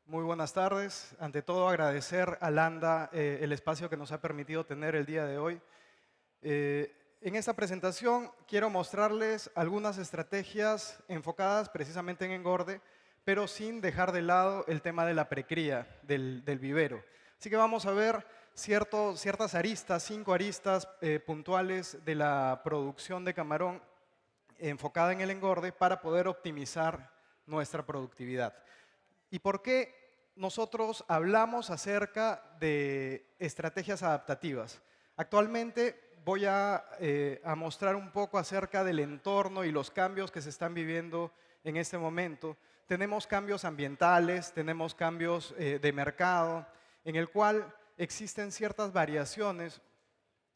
Muy buenas tardes. Ante todo, agradecer a Landa el espacio que nos ha permitido tener el día de hoy. En esta presentación quiero mostrarles algunas estrategias enfocadas precisamente en engorde, pero sin dejar de lado el tema de la precría del vivero. Así que vamos a ver ciertas aristas, 5 aristas puntuales de la producción de camarón enfocada en el engorde para poder optimizar nuestra productividad. ¿Y por qué nosotros hablamos acerca de estrategias adaptativas? Actualmente voy a mostrar un poco acerca del entorno y los cambios que se están viviendo en este momento. Tenemos cambios ambientales, tenemos cambios de mercado, en el cual existen ciertas variaciones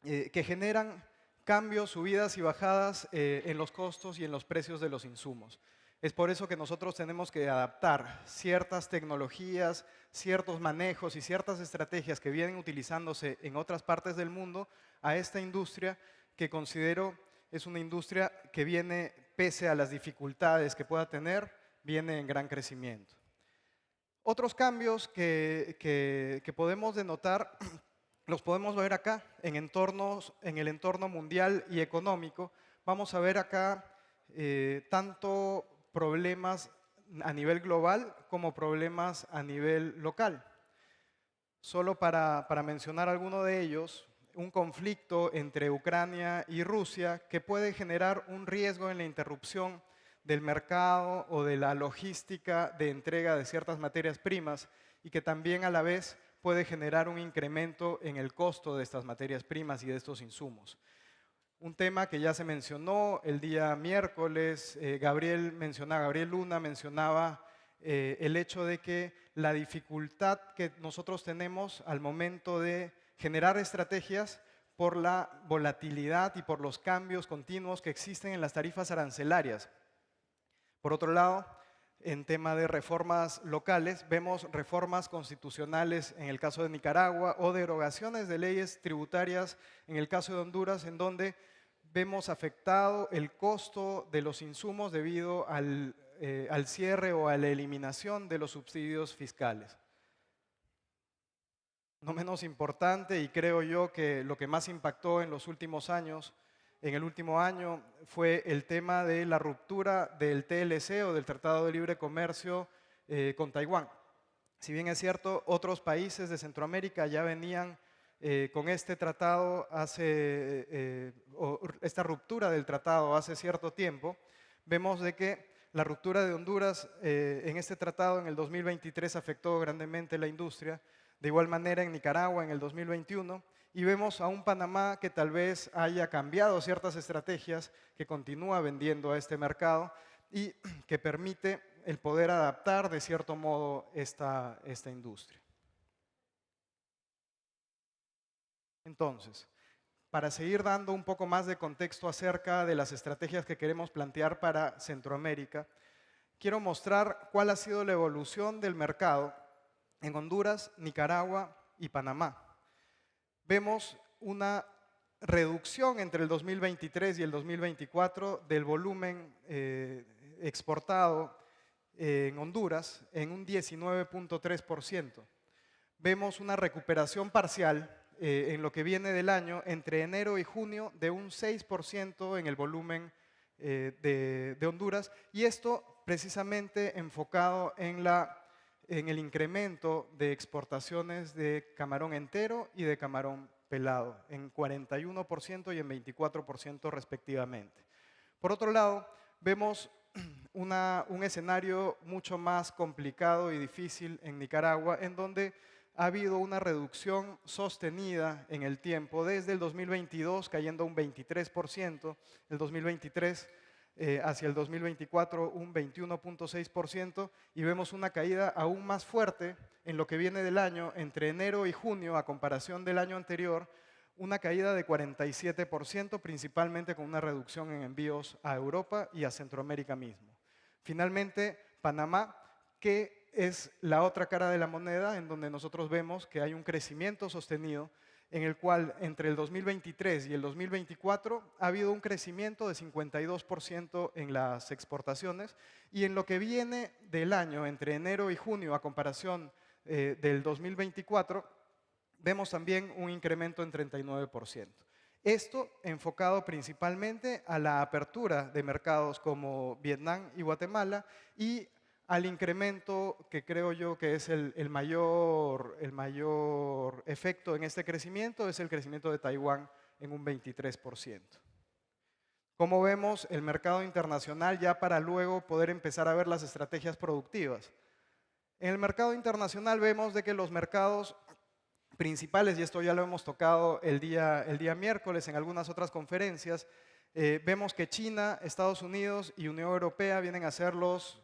que generan cambios, subidas y bajadas en los costos y en los precios de los insumos. Es por eso que nosotros tenemos que adaptar ciertas tecnologías, ciertos manejos y ciertas estrategias que vienen utilizándose en otras partes del mundo a esta industria que considero es una industria que viene, pese a las dificultades que pueda tener, viene en gran crecimiento. Otros cambios que podemos denotar los podemos ver acá en el entorno mundial y económico. Vamos a ver acá tanto problemas a nivel global como problemas a nivel local. Solo para mencionar alguno de ellos, un conflicto entre Ucrania y Rusia que puede generar un riesgo en la interrupción del mercado o de la logística de entrega de ciertas materias primas y que también a la vez puede generar un incremento en el costo de estas materias primas y de estos insumos. Un tema que ya se mencionó el día miércoles, Gabriel Luna mencionaba el hecho de que la dificultad que nosotros tenemos al momento de generar estrategias por la volatilidad y por los cambios continuos que existen en las tarifas arancelarias. Por otro lado, en tema de reformas locales, vemos reformas constitucionales en el caso de Nicaragua o derogaciones de leyes tributarias en el caso de Honduras, en donde vemos afectado el costo de los insumos debido al cierre o a la eliminación de los subsidios fiscales. No menos importante, y creo yo que lo que más impactó en los últimos años, en el último año, fue el tema de la ruptura del TLC o del Tratado de Libre Comercio con Taiwán. Si bien es cierto, otros países de Centroamérica ya venían con este tratado, esta ruptura del tratado hace cierto tiempo, vemos de que la ruptura de Honduras en este tratado en el 2023 afectó grandemente la industria, de igual manera en Nicaragua en el 2021, y vemos a un Panamá que tal vez haya cambiado ciertas estrategias, que continúa vendiendo a este mercado y que permite el poder adaptar de cierto modo esta industria. Entonces, para seguir dando un poco más de contexto acerca de las estrategias que queremos plantear para Centroamérica, quiero mostrar cuál ha sido la evolución del mercado en Honduras, Nicaragua y Panamá. Vemos una reducción entre el 2023 y el 2024 del volumen exportado en Honduras en un 19.3%. Vemos una recuperación parcial en lo que viene del año entre enero y junio de un 6% en el volumen de Honduras, y esto precisamente enfocado en el incremento de exportaciones de camarón entero y de camarón pelado, en 41% y en 24% respectivamente. Por otro lado, vemos un escenario mucho más complicado y difícil en Nicaragua, en donde ha habido una reducción sostenida en el tiempo, desde el 2022 cayendo un 23%, el 2023 hacia el 2024 un 21.6%, y vemos una caída aún más fuerte en lo que viene del año, entre enero y junio, a comparación del año anterior, una caída de 47%, principalmente con una reducción en envíos a Europa y a Centroamérica mismo. Finalmente, Panamá, que es la otra cara de la moneda, en donde nosotros vemos que hay un crecimiento sostenido en el cual entre el 2023 y el 2024 ha habido un crecimiento de 52% en las exportaciones, y en lo que viene del año, entre enero y junio, a comparación del 2024, vemos también un incremento en 39%. Esto enfocado principalmente a la apertura de mercados como Vietnam y Guatemala y al incremento que creo yo que es el mayor efecto en este crecimiento, es el crecimiento de Taiwán en un 23%. Como vemos, el mercado internacional ya para luego poder empezar a ver las estrategias productivas. En el mercado internacional vemos de que los mercados principales, y esto ya lo hemos tocado el día miércoles en algunas otras conferencias, vemos que China, Estados Unidos y Unión Europea vienen a ser los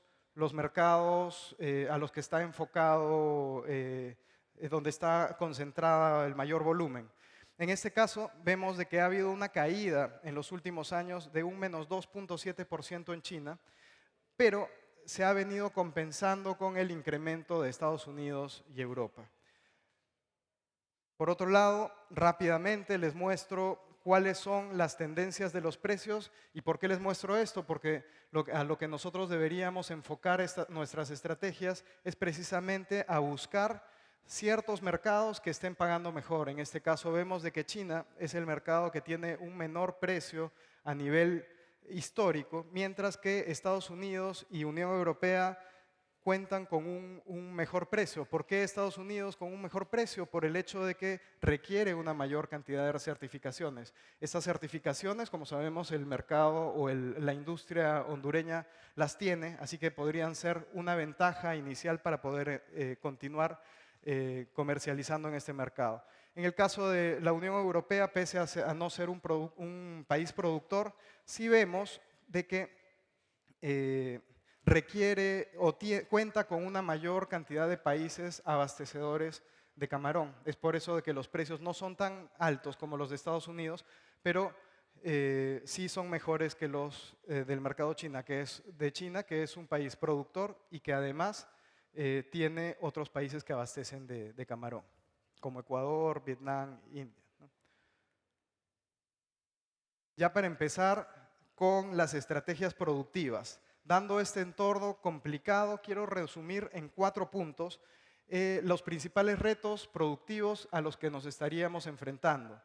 mercados a los que está enfocado, donde está concentrada el mayor volumen. En este caso, vemos de que ha habido una caída en los últimos años de un menos 2.7% en China, pero se ha venido compensando con el incremento de Estados Unidos y Europa. Por otro lado, rápidamente les muestro cuáles son las tendencias de los precios. ¿Y por qué les muestro esto? Porque a lo que nosotros deberíamos enfocar nuestras estrategias es precisamente a buscar ciertos mercados que estén pagando mejor. En este caso vemos de que China es el mercado que tiene un menor precio a nivel histórico, mientras que Estados Unidos y Unión Europea cuentan con un mejor precio. ¿Por qué Estados Unidos con un mejor precio? Por el hecho de que requiere una mayor cantidad de certificaciones. Estas certificaciones, como sabemos, el mercado o la industria hondureña las tiene, así que podrían ser una ventaja inicial para poder continuar comercializando en este mercado. En el caso de la Unión Europea, pese a no ser un país productor, sí vemos de que requiere o cuenta con una mayor cantidad de países abastecedores de camarón. Es por eso de que los precios no son tan altos como los de Estados Unidos, pero sí son mejores que los del mercado de China, que es un país productor y que además tiene otros países que abastecen de camarón, como Ecuador, Vietnam, India, ¿no? Ya para empezar con las estrategias productivas. Dando este entorno complicado, quiero resumir en 4 puntos los principales retos productivos a los que nos estaríamos enfrentando.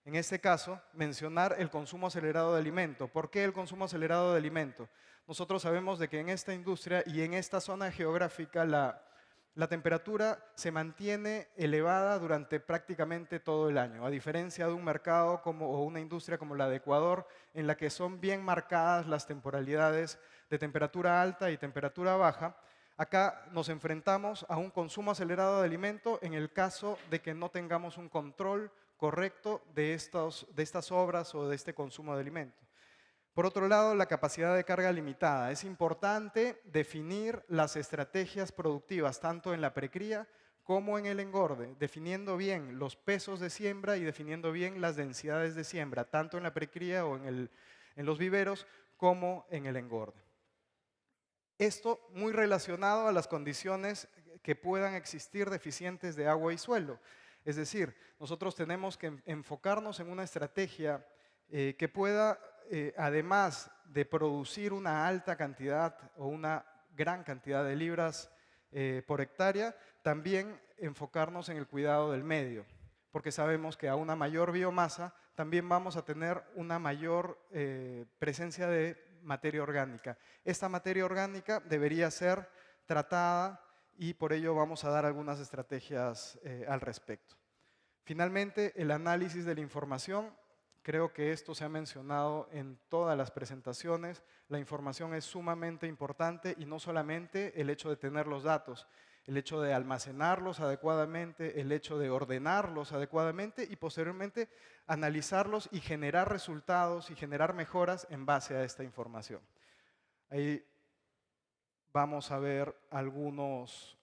En este caso, mencionar el consumo acelerado de alimento. ¿Por qué el consumo acelerado de alimento? Nosotros sabemos de que en esta industria y en esta zona geográfica la temperatura se mantiene elevada durante prácticamente todo el año, a diferencia de un mercado o una industria como la de Ecuador, en la que son bien marcadas las temporalidades de temperatura alta y temperatura baja. Acá nos enfrentamos a un consumo acelerado de alimento en el caso de que no tengamos un control correcto de estas obras o de este consumo de alimento. Por otro lado, la capacidad de carga limitada. Es importante definir las estrategias productivas, tanto en la precría como en el engorde, definiendo bien los pesos de siembra y definiendo bien las densidades de siembra, tanto en la precría o en los viveros como en el engorde. Esto muy relacionado a las condiciones que puedan existir deficientes de agua y suelo. Es decir, nosotros tenemos que enfocarnos en una estrategia que pueda, además de producir una alta cantidad o una gran cantidad de libras por hectárea, también enfocarnos en el cuidado del medio, porque sabemos que a una mayor biomasa también vamos a tener una mayor presencia de materia orgánica. Esta materia orgánica debería ser tratada y por ello vamos a dar algunas estrategias al respecto. Finalmente, el análisis de la información. Creo que esto se ha mencionado en todas las presentaciones. La información es sumamente importante y no solamente el hecho de tener los datos, el hecho de almacenarlos adecuadamente, el hecho de ordenarlos adecuadamente y posteriormente analizarlos y generar resultados y generar mejoras en base a esta información. Ahí vamos a ver algunos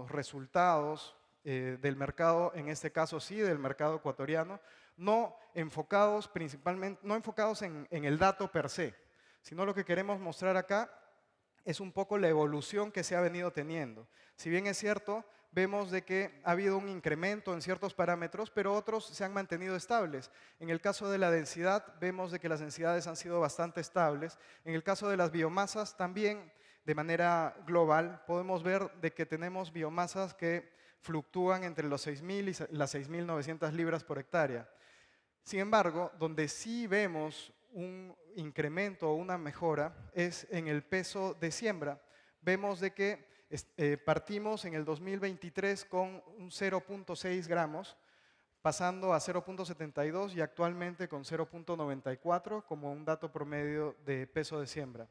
resultados del mercado, en este caso sí, del mercado ecuatoriano, no enfocados en el dato per se, sino lo que queremos mostrar acá es un poco la evolución que se ha venido teniendo. Si bien es cierto, vemos de que ha habido un incremento en ciertos parámetros, pero otros se han mantenido estables. En el caso de la densidad, vemos de que las densidades han sido bastante estables. En el caso de las biomasas, también de manera global, podemos ver de que tenemos biomasas que fluctúan entre los 6.000 y las 6.900 libras por hectárea. Sin embargo, donde sí vemos un incremento o una mejora es en el peso de siembra. Vemos de que partimos en el 2023 con un 0.6 gramos, pasando a 0.72 y actualmente con 0.94 como un dato promedio de peso de siembra.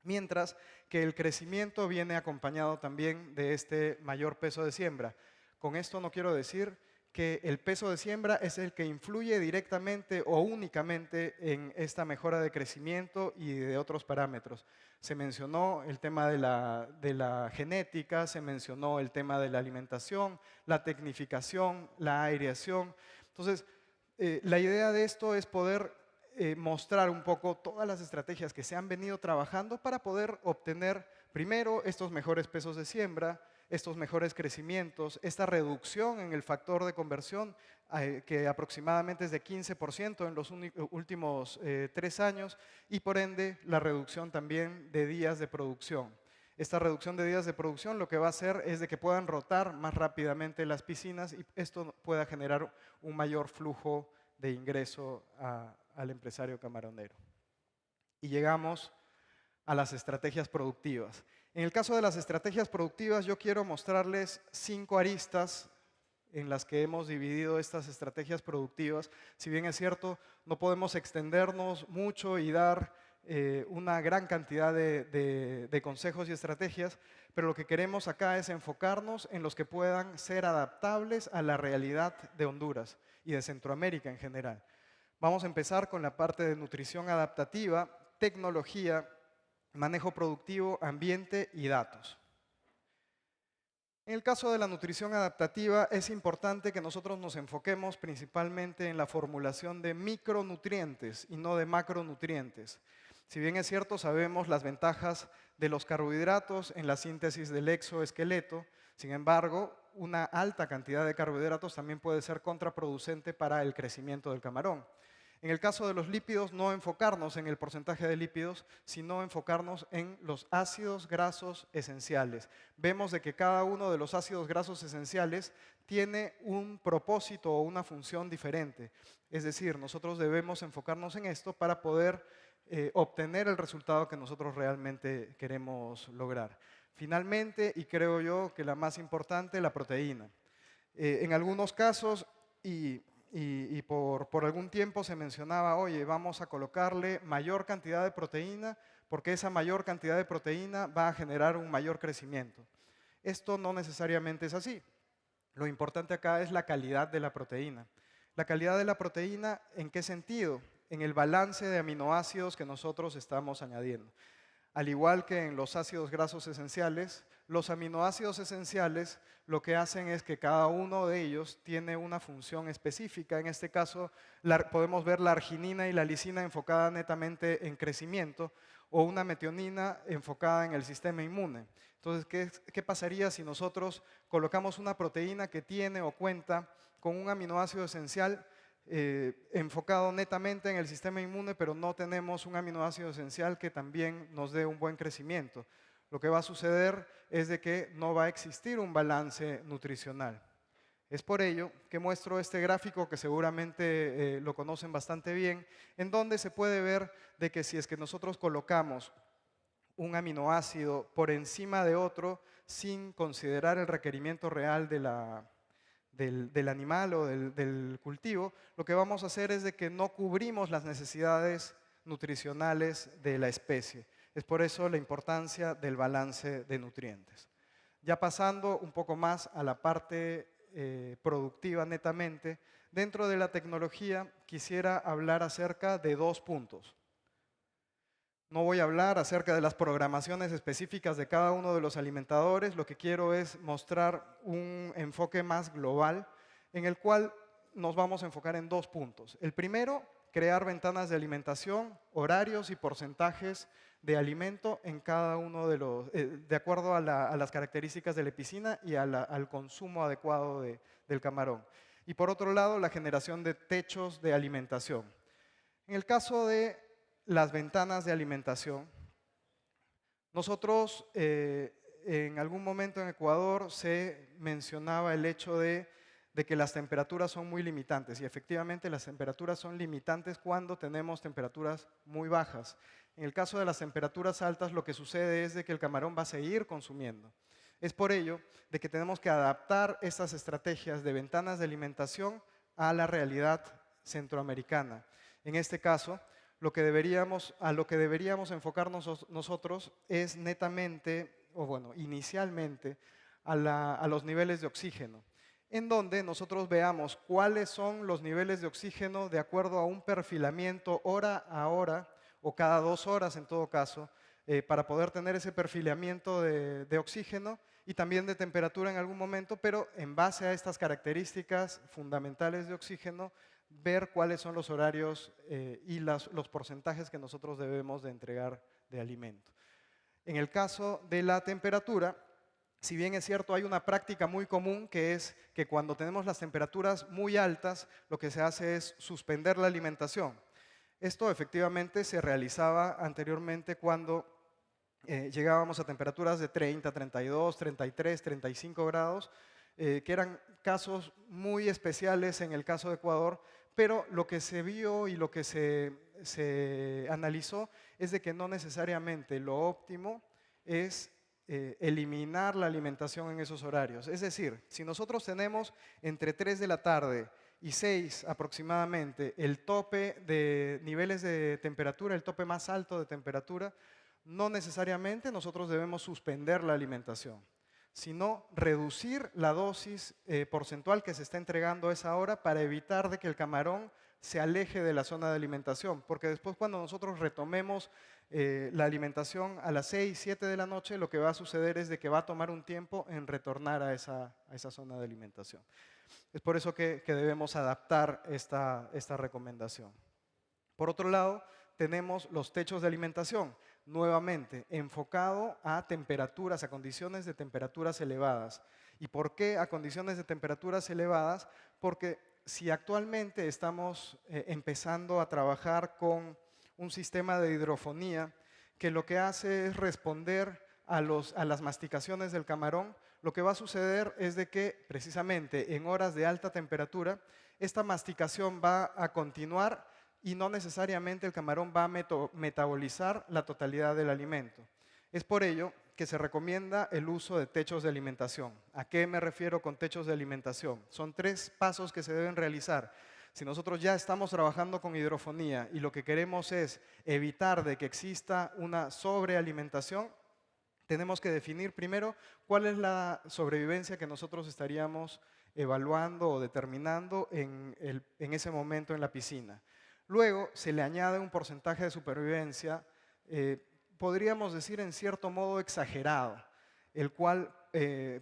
Mientras que el crecimiento viene acompañado también de este mayor peso de siembra. Con esto no quiero decir que el peso de siembra es el que influye directamente o únicamente en esta mejora de crecimiento y de otros parámetros. Se mencionó el tema de la genética, se mencionó el tema de la alimentación, la tecnificación, la aireación. Entonces, la idea de esto es poder mostrar un poco todas las estrategias que se han venido trabajando para poder obtener primero estos mejores pesos de siembra, estos mejores crecimientos, esta reducción en el factor de conversión que aproximadamente es de 15% en los últimos 3 años y por ende la reducción también de días de producción. Esta reducción de días de producción lo que va a hacer es de que puedan rotar más rápidamente las piscinas y esto pueda generar un mayor flujo de ingreso al empresario camaronero. Y llegamos a las estrategias productivas. En el caso de las estrategias productivas, yo quiero mostrarles 5 aristas en las que hemos dividido estas estrategias productivas. Si bien es cierto, no podemos extendernos mucho y dar una gran cantidad de consejos y estrategias, pero lo que queremos acá es enfocarnos en los que puedan ser adaptables a la realidad de Honduras y de Centroamérica en general. Vamos a empezar con la parte de nutrición adaptativa, tecnología, manejo productivo, ambiente y datos. En el caso de la nutrición adaptativa, es importante que nosotros nos enfoquemos principalmente en la formulación de micronutrientes y no de macronutrientes. Si bien es cierto, sabemos las ventajas de los carbohidratos en la síntesis del exoesqueleto, sin embargo, una alta cantidad de carbohidratos también puede ser contraproducente para el crecimiento del camarón. En el caso de los lípidos, no enfocarnos en el porcentaje de lípidos, sino enfocarnos en los ácidos grasos esenciales. Vemos de que cada uno de los ácidos grasos esenciales tiene un propósito o una función diferente. Es decir, nosotros debemos enfocarnos en esto para poder obtener el resultado que nosotros realmente queremos lograr. Finalmente, y creo yo que la más importante, la proteína. En algunos casos, y por algún tiempo se mencionaba, oye, vamos a colocarle mayor cantidad de proteína porque esa mayor cantidad de proteína va a generar un mayor crecimiento. Esto no necesariamente es así. Lo importante acá es la calidad de la proteína. La calidad de la proteína, ¿en qué sentido? En el balance de aminoácidos que nosotros estamos añadiendo. Al igual que en los ácidos grasos esenciales, los aminoácidos esenciales lo que hacen es que cada uno de ellos tiene una función específica. En este caso, podemos ver la arginina y la lisina enfocada netamente en crecimiento o una metionina enfocada en el sistema inmune. Entonces, ¿qué pasaría si nosotros colocamos una proteína que tiene o cuenta con un aminoácido esencial enfocado netamente en el sistema inmune, pero no tenemos un aminoácido esencial que también nos dé un buen crecimiento? Lo que va a suceder es de que no va a existir un balance nutricional. Es por ello que muestro este gráfico que seguramente lo conocen bastante bien, en donde se puede ver de que si es que nosotros colocamos un aminoácido por encima de otro sin considerar el requerimiento real del animal o del cultivo, lo que vamos a hacer es de que no cubrimos las necesidades nutricionales de la especie. Es por eso la importancia del balance de nutrientes. Ya pasando un poco más a la parte productiva netamente, dentro de la tecnología quisiera hablar acerca de 2 puntos. No voy a hablar acerca de las programaciones específicas de cada uno de los alimentadores, lo que quiero es mostrar un enfoque más global en el cual nos vamos a enfocar en 2 puntos. El primero, crear ventanas de alimentación, horarios y porcentajes de alimento en cada uno de los, de acuerdo a las características de la piscina y al consumo adecuado del camarón. Y por otro lado, la generación de techos de alimentación. En el caso de las ventanas de alimentación, nosotros en algún momento en Ecuador se mencionaba el hecho de que las temperaturas son muy limitantes y efectivamente las temperaturas son limitantes cuando tenemos temperaturas muy bajas. En el caso de las temperaturas altas lo que sucede es de que el camarón va a seguir consumiendo. Es por ello de que tenemos que adaptar estas estrategias de ventanas de alimentación a la realidad centroamericana. En este caso, a lo que deberíamos enfocarnos nosotros es netamente, o bueno, inicialmente, a los niveles de oxígeno, en donde nosotros veamos cuáles son los niveles de oxígeno de acuerdo a un perfilamiento hora a hora, o cada 2 horas en todo caso, para poder tener ese perfilamiento de oxígeno y también de temperatura en algún momento, pero en base a estas características fundamentales de oxígeno, ver cuáles son los horarios y los porcentajes que nosotros debemos de entregar de alimento. En el caso de la temperatura, si bien es cierto, hay una práctica muy común que es que cuando tenemos las temperaturas muy altas, lo que se hace es suspender la alimentación. Esto efectivamente se realizaba anteriormente cuando llegábamos a temperaturas de 30, 32, 33, 35 grados, que eran casos muy especiales en el caso de Ecuador, pero lo que se vio y lo que se analizó es de que no necesariamente lo óptimo es eliminar la alimentación en esos horarios. Es decir, si nosotros tenemos entre 3 de la tarde y 6 aproximadamente el tope de niveles de temperatura, el tope más alto de temperatura, no necesariamente nosotros debemos suspender la alimentación, sino reducir la dosis porcentual que se está entregando a esa hora para evitar de que el camarón se aleje de la zona de alimentación, porque después cuando nosotros retomemos la alimentación a las 6, 7 de la noche, lo que va a suceder es de que va a tomar un tiempo en retornar a esa zona de alimentación. Es por eso que debemos adaptar esta recomendación. Por otro lado, tenemos los techos de alimentación, nuevamente enfocado a temperaturas, a condiciones de temperaturas elevadas. ¿Y por qué a condiciones de temperaturas elevadas? Porque si actualmente estamos empezando a trabajar con un sistema de hidrofonía que lo que hace es responder a las masticaciones del camarón, lo que va a suceder es de que precisamente en horas de alta temperatura, esta masticación va a continuar y no necesariamente el camarón va a metabolizar la totalidad del alimento. Es por ello que se recomienda el uso de techos de alimentación. ¿A qué me refiero con techos de alimentación? Son 3 pasos que se deben realizar. Si nosotros ya estamos trabajando con hidrofonía y lo que queremos es evitar de que exista una sobrealimentación, tenemos que definir primero cuál es la sobrevivencia que nosotros estaríamos evaluando o determinando en ese momento en la piscina. Luego se le añade un porcentaje de supervivencia, podríamos decir en cierto modo exagerado, el cual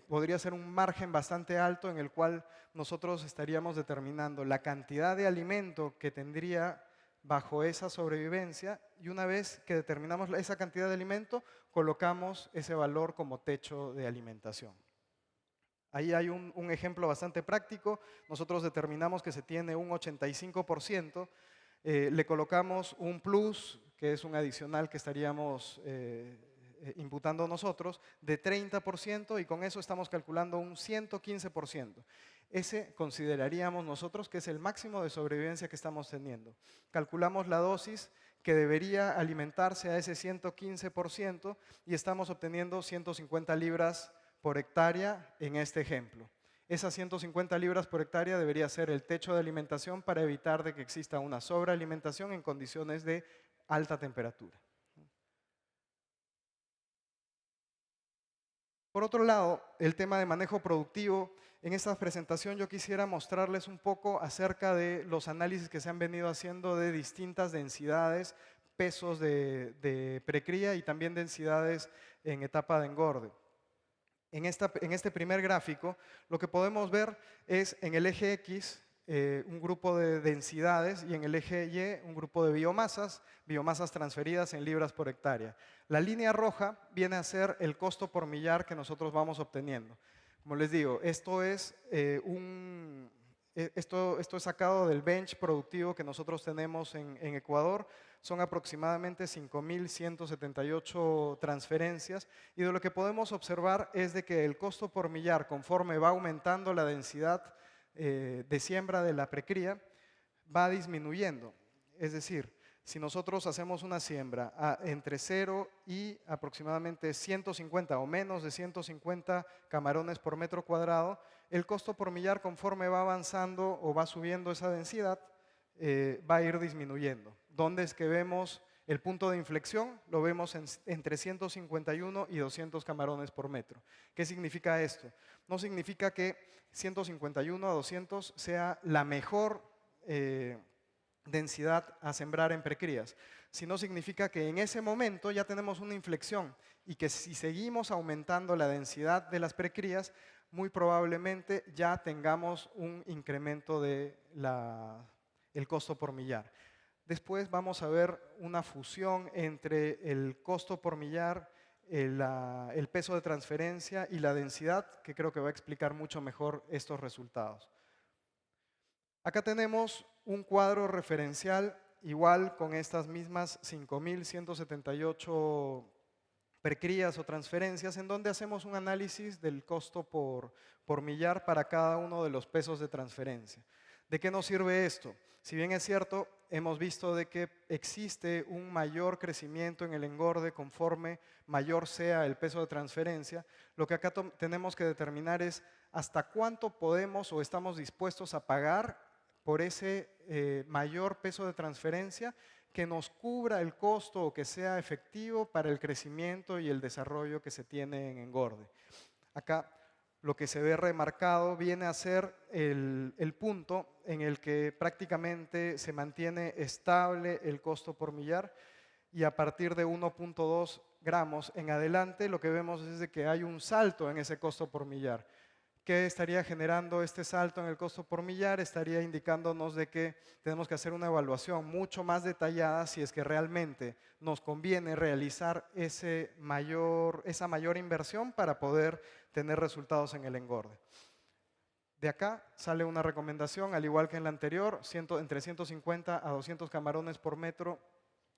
podría ser un margen bastante alto en el cual nosotros estaríamos determinando la cantidad de alimento que tendría bajo esa sobrevivencia y una vez que determinamos esa cantidad de alimento, colocamos ese valor como techo de alimentación. Ahí hay un ejemplo bastante práctico. Nosotros determinamos que se tiene un 85%, le colocamos un plus, que es un adicional que estaríamos imputando nosotros, de 30% y con eso estamos calculando un 115%. Ese consideraríamos nosotros que es el máximo de sobrevivencia que estamos teniendo. Calculamos la dosis que debería alimentarse a ese 115% y estamos obteniendo 150 libras por hectárea en este ejemplo. Esas 150 libras por hectárea debería ser el techo de alimentación para evitar de que exista una sobrealimentación en condiciones de alta temperatura. Por otro lado, el tema de manejo productivo. En esta presentación yo quisiera mostrarles un poco acerca de los análisis que se han venido haciendo de distintas densidades, pesos de precría y también densidades en etapa de engorde. En este primer gráfico, lo que podemos ver es en el eje X un grupo de densidades y en el eje Y un grupo de biomasas transferidas en libras por hectárea. La línea roja viene a ser el costo por millar que nosotros vamos obteniendo. Como les digo, esto es sacado del bench productivo que nosotros tenemos en Ecuador. Son aproximadamente 5.178 transferencias y de lo que podemos observar es de que el costo por millar, conforme va aumentando la densidad de siembra de la precría, va disminuyendo. Es decir, si nosotros hacemos una siembra entre 0 y aproximadamente 150 o menos de 150 camarones por metro cuadrado, el costo por millar, conforme va avanzando o va subiendo esa densidad, va a ir disminuyendo. ¿Dónde es que vemos el punto de inflexión? Lo vemos entre 151 y 200 camarones por metro. ¿Qué significa esto? No significa que 151 a 200 sea la mejor densidad a sembrar en precrías, sino significa que en ese momento ya tenemos una inflexión y que si seguimos aumentando la densidad de las precrías, muy probablemente ya tengamos un incremento de el costo por millar. Después vamos a ver una fusión entre el costo por millar, el peso de transferencia y la densidad, que creo que va a explicar mucho mejor estos resultados. Acá tenemos un cuadro referencial igual con estas mismas 5.178 precrías o transferencias, en donde hacemos un análisis del costo por millar para cada uno de los pesos de transferencia. ¿De qué nos sirve esto? Si bien es cierto, hemos visto de que existe un mayor crecimiento en el engorde conforme mayor sea el peso de transferencia, lo que acá tenemos que determinar es hasta cuánto podemos o estamos dispuestos a pagar por ese mayor peso de transferencia que nos cubra el costo o que sea efectivo para el crecimiento y el desarrollo que se tiene en engorde. Acá lo que se ve remarcado viene a ser el punto en el que prácticamente se mantiene estable el costo por millar y a partir de 1.2 gramos en adelante lo que vemos es de que hay un salto en ese costo por millar. ¿Qué estaría generando este salto en el costo por millar? Estaría indicándonos de que tenemos que hacer una evaluación mucho más detallada si es que realmente nos conviene realizar esa mayor inversión para poder tener resultados en el engorde. De acá sale una recomendación, al igual que en la anterior, entre 150 a 200 camarones por metro,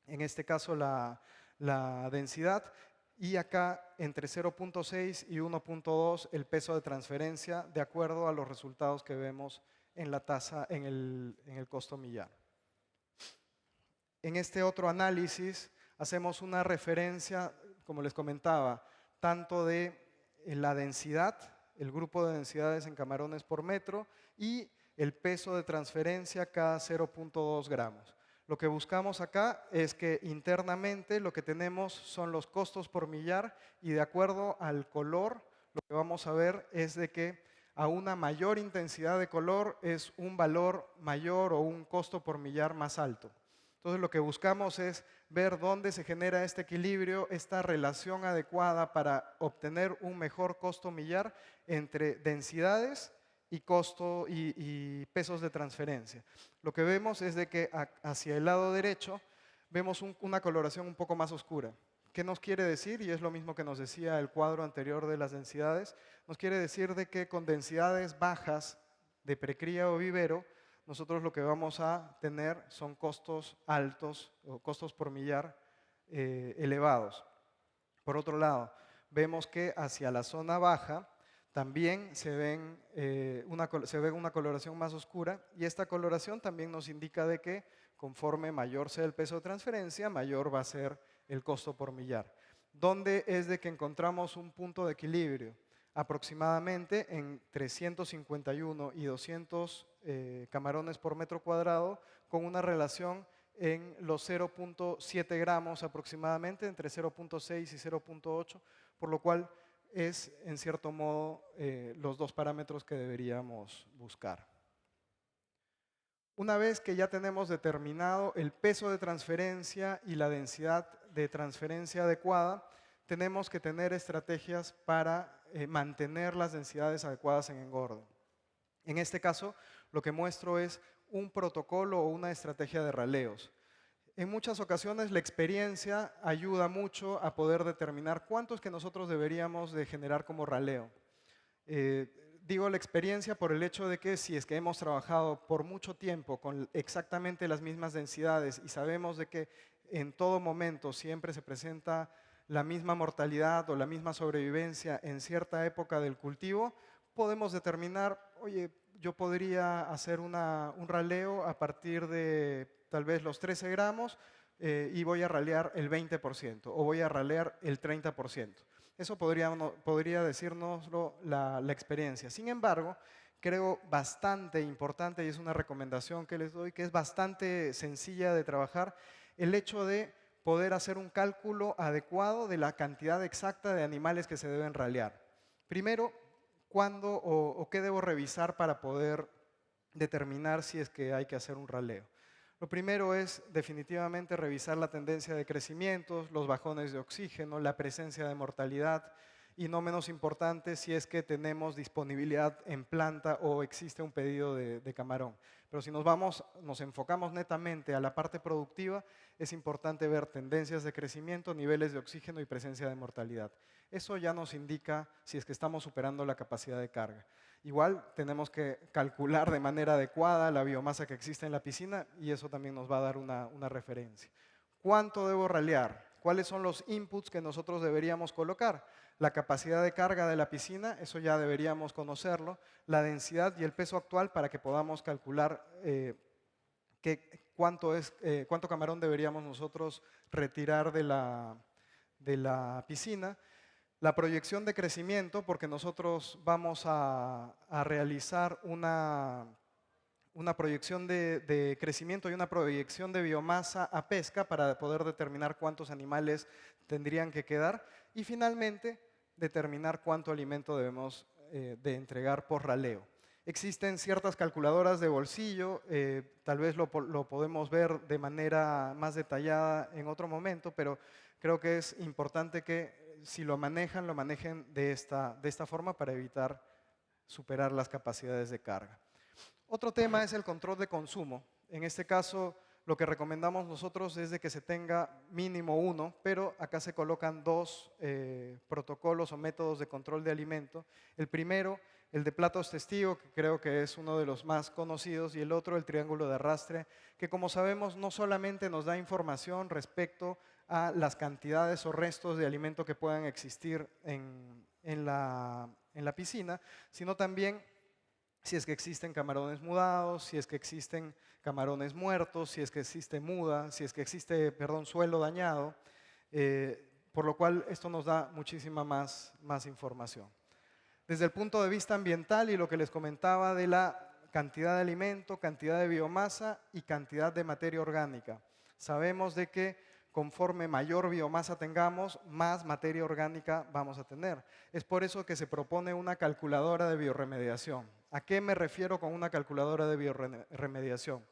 en este caso la densidad. Y acá entre 0.6 y 1.2 el peso de transferencia de acuerdo a los resultados que vemos en la tasa en el costo millar. En este otro análisis hacemos una referencia, como les comentaba, tanto de la densidad, el grupo de densidades en camarones por metro y el peso de transferencia cada 0.2 gramos. Lo que buscamos acá es que internamente lo que tenemos son los costos por millar y de acuerdo al color, lo que vamos a ver es de que a una mayor intensidad de color es un valor mayor o un costo por millar más alto. Entonces lo que buscamos es ver dónde se genera este equilibrio, esta relación adecuada para obtener un mejor costo millar entre densidades y costo y pesos de transferencia. Lo que vemos es de que hacia el lado derecho vemos una coloración un poco más oscura. ¿Qué nos quiere decir? Y es lo mismo que nos decía el cuadro anterior de las densidades. Nos quiere decir de que con densidades bajas de precría o vivero, nosotros lo que vamos a tener son costos altos o costos por millar elevados. Por otro lado, vemos que hacia la zona baja también se ve una coloración más oscura y esta coloración también nos indica de que conforme mayor sea el peso de transferencia, mayor va a ser el costo por millar. ¿Dónde es de que encontramos un punto de equilibrio? Aproximadamente entre 151 y 200 camarones por metro cuadrado con una relación en los 0.7 gramos aproximadamente, entre 0.6 y 0.8, por lo cual es, en cierto modo, los dos parámetros que deberíamos buscar. Una vez que ya tenemos determinado el peso de transferencia y la densidad de transferencia adecuada, tenemos que tener estrategias para mantener las densidades adecuadas en engorde. En este caso, lo que muestro es un protocolo o una estrategia de raleos. En muchas ocasiones la experiencia ayuda mucho a poder determinar cuánto es que nosotros deberíamos de generar como raleo. Digo la experiencia por el hecho de que si es que hemos trabajado por mucho tiempo con exactamente las mismas densidades y sabemos de que en todo momento siempre se presenta la misma mortalidad o la misma sobrevivencia en cierta época del cultivo, podemos determinar, oye, yo podría hacer un raleo a partir de tal vez los 13 gramos y voy a ralear el 20% o voy a ralear el 30%. Eso podría decírnoslo la experiencia. Sin embargo, creo bastante importante, y es una recomendación que les doy, que es bastante sencilla de trabajar, el hecho de poder hacer un cálculo adecuado de la cantidad exacta de animales que se deben ralear. Primero, ¿cuándo o qué debo revisar para poder determinar si es que hay que hacer un raleo? Lo primero es definitivamente revisar la tendencia de crecimientos, los bajones de oxígeno, la presencia de mortalidad y no menos importante si es que tenemos disponibilidad en planta o existe un pedido de camarón. Pero si nos enfocamos netamente a la parte productiva, es importante ver tendencias de crecimiento, niveles de oxígeno y presencia de mortalidad. Eso ya nos indica si es que estamos superando la capacidad de carga. Igual tenemos que calcular de manera adecuada la biomasa que existe en la piscina y eso también nos va a dar una referencia. ¿Cuánto debo ralear? ¿Cuáles son los inputs que nosotros deberíamos colocar? La capacidad de carga de la piscina, eso ya deberíamos conocerlo, la densidad y el peso actual para que podamos calcular cuánto camarón deberíamos nosotros retirar de la piscina. La proyección de crecimiento, porque nosotros vamos a realizar una proyección de crecimiento y una proyección de biomasa a pesca para poder determinar cuántos animales tendrían que quedar. Y finalmente, determinar cuánto alimento debemos de entregar por raleo. Existen ciertas calculadoras de bolsillo, tal vez lo podemos ver de manera más detallada en otro momento, pero creo que es importante que si lo manejen de esta forma para evitar superar las capacidades de carga. Otro tema es el control de consumo. En este caso, lo que recomendamos nosotros es de que se tenga mínimo uno, pero acá se colocan dos protocolos o métodos de control de alimento. El primero, el de platos testigo, que creo que es uno de los más conocidos, y el otro, el triángulo de arrastre, que como sabemos no solamente nos da información respecto a las cantidades o restos de alimento que puedan existir en la piscina, sino también si es que existen camarones mudados, si es que existen camarones muertos, si es que existe muda, si es que existe, perdón, suelo dañado, por lo cual esto nos da muchísima más información. Desde el punto de vista ambiental y lo que les comentaba de la cantidad de alimento, cantidad de biomasa y cantidad de materia orgánica. Sabemos de que conforme mayor biomasa tengamos, más materia orgánica vamos a tener. Es por eso que se propone una calculadora de biorremediación. ¿A qué me refiero con una calculadora de biorremediación?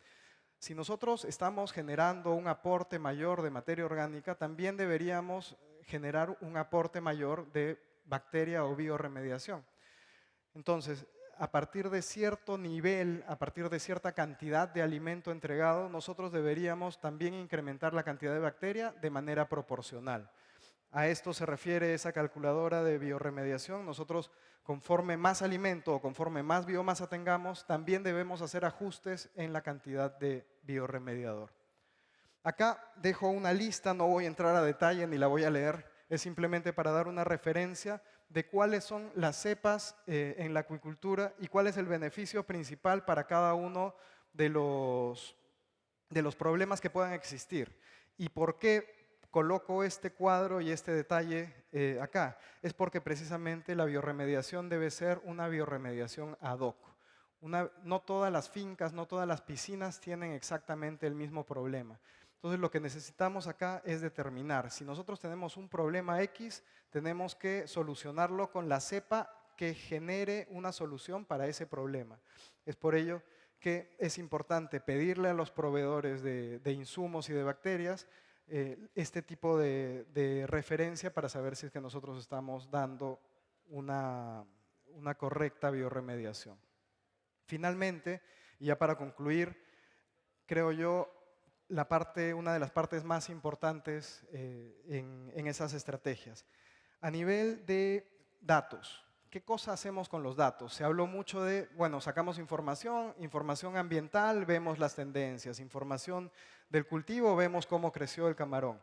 Si nosotros estamos generando un aporte mayor de materia orgánica, también deberíamos generar un aporte mayor de bacteria o biorremediación. Entonces, a partir de cierto nivel, a partir de cierta cantidad de alimento entregado, nosotros deberíamos también incrementar la cantidad de bacteria de manera proporcional. A esto se refiere esa calculadora de biorremediación. Nosotros, conforme más alimento o conforme más biomasa tengamos, también debemos hacer ajustes en la cantidad de biorremediador. Acá dejo una lista, no voy a entrar a detalle ni la voy a leer, es simplemente para dar una referencia de cuáles son las cepas en la acuicultura y cuál es el beneficio principal para cada uno de los problemas que puedan existir. ¿Y por qué coloco este cuadro y este detalle acá? Es porque precisamente la biorremediación debe ser una biorremediación ad hoc. No todas las fincas, no todas las piscinas tienen exactamente el mismo problema. Entonces lo que necesitamos acá es determinar, si nosotros tenemos un problema X, tenemos que solucionarlo con la cepa que genere una solución para ese problema. Es por ello que es importante pedirle a los proveedores de insumos y de bacterias este tipo de referencia para saber si es que nosotros estamos dando una correcta biorremediación. Finalmente, Y ya para concluir, creo yo, una de las partes más importantes en esas estrategias. A nivel de datos, ¿qué cosa hacemos con los datos? Se habló mucho de, bueno, sacamos información ambiental, vemos las tendencias, información del cultivo, vemos cómo creció el camarón.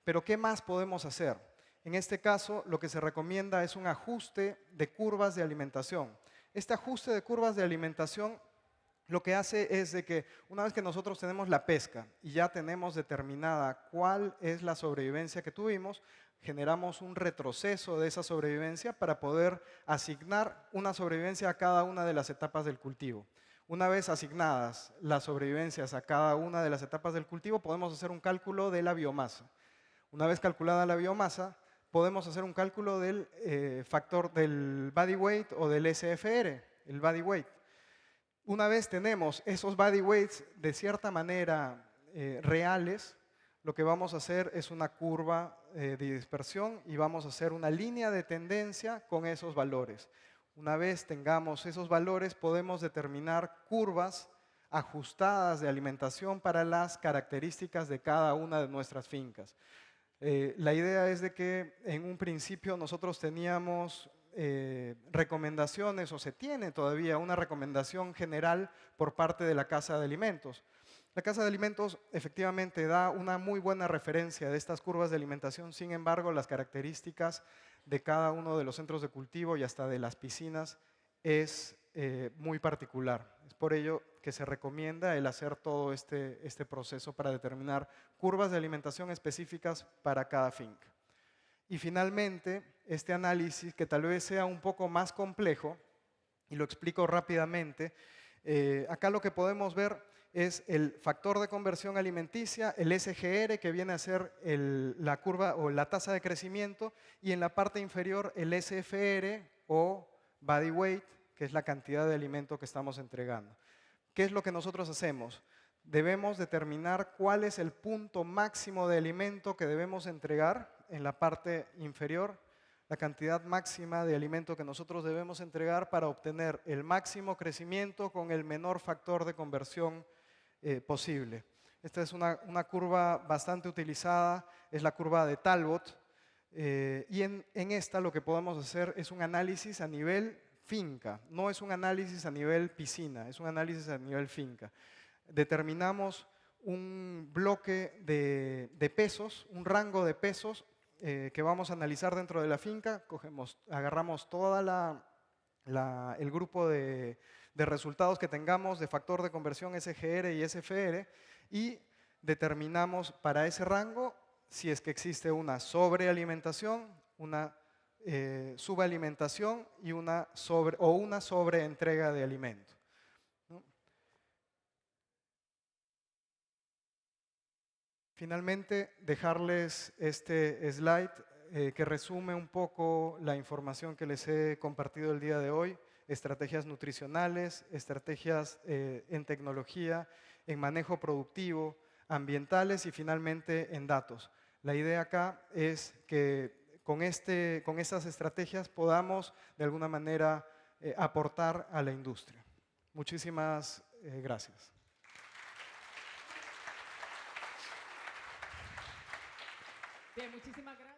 Pero ¿qué más podemos hacer? En este caso, lo que se recomienda es un ajuste de curvas de alimentación. Este ajuste de curvas de alimentación lo que hace es de que una vez que nosotros tenemos la pesca y ya tenemos determinada cuál es la sobrevivencia que tuvimos, generamos un retroceso de esa sobrevivencia para poder asignar una sobrevivencia a cada una de las etapas del cultivo. Una vez asignadas las sobrevivencias a cada una de las etapas del cultivo, podemos hacer un cálculo de la biomasa. Una vez calculada la biomasa, podemos hacer un cálculo del factor del body weight o del SFR, el body weight. Una vez tenemos esos body weights de cierta manera reales, lo que vamos a hacer es una curva de dispersión y vamos a hacer una línea de tendencia con esos valores. Una vez tengamos esos valores, podemos determinar curvas ajustadas de alimentación para las características de cada una de nuestras fincas. La idea es de que en un principio nosotros teníamos recomendaciones, o se tiene todavía una recomendación general por parte de la Casa de Alimentos. La Casa de Alimentos efectivamente da una muy buena referencia de estas curvas de alimentación, sin embargo, las características de cada uno de los centros de cultivo y hasta de las piscinas es muy particular. Es por ello que se recomienda el hacer todo este proceso para determinar curvas de alimentación específicas para cada finca. Y finalmente, este análisis, que tal vez sea un poco más complejo, y lo explico rápidamente, acá lo que podemos ver es el factor de conversión alimenticia, el SGR, que viene a ser la curva o la tasa de crecimiento, y en la parte inferior el SFR o body weight, que es la cantidad de alimento que estamos entregando. ¿Qué es lo que nosotros hacemos? Debemos determinar cuál es el punto máximo de alimento que debemos entregar en la parte inferior, la cantidad máxima de alimento que nosotros debemos entregar para obtener el máximo crecimiento con el menor factor de conversión posible. Esta es una curva bastante utilizada, es la curva de Talbot, y en esta lo que podemos hacer es un análisis a nivel finca, no es un análisis a nivel piscina, es un análisis a nivel finca. Determinamos un bloque de pesos, un rango de pesos que vamos a analizar dentro de la finca, agarramos toda el grupo de resultados que tengamos de factor de conversión SGR y SFR y determinamos para ese rango si es que existe una sobrealimentación, una subalimentación y una sobreentrega de alimento. Finalmente, dejarles este slide que resume un poco la información que les he compartido el día de hoy, estrategias nutricionales, estrategias en tecnología, en manejo productivo, ambientales y finalmente en datos. La idea acá es que con estas estrategias podamos de alguna manera aportar a la industria. Muchísimas gracias. Bien, muchísimas gracias.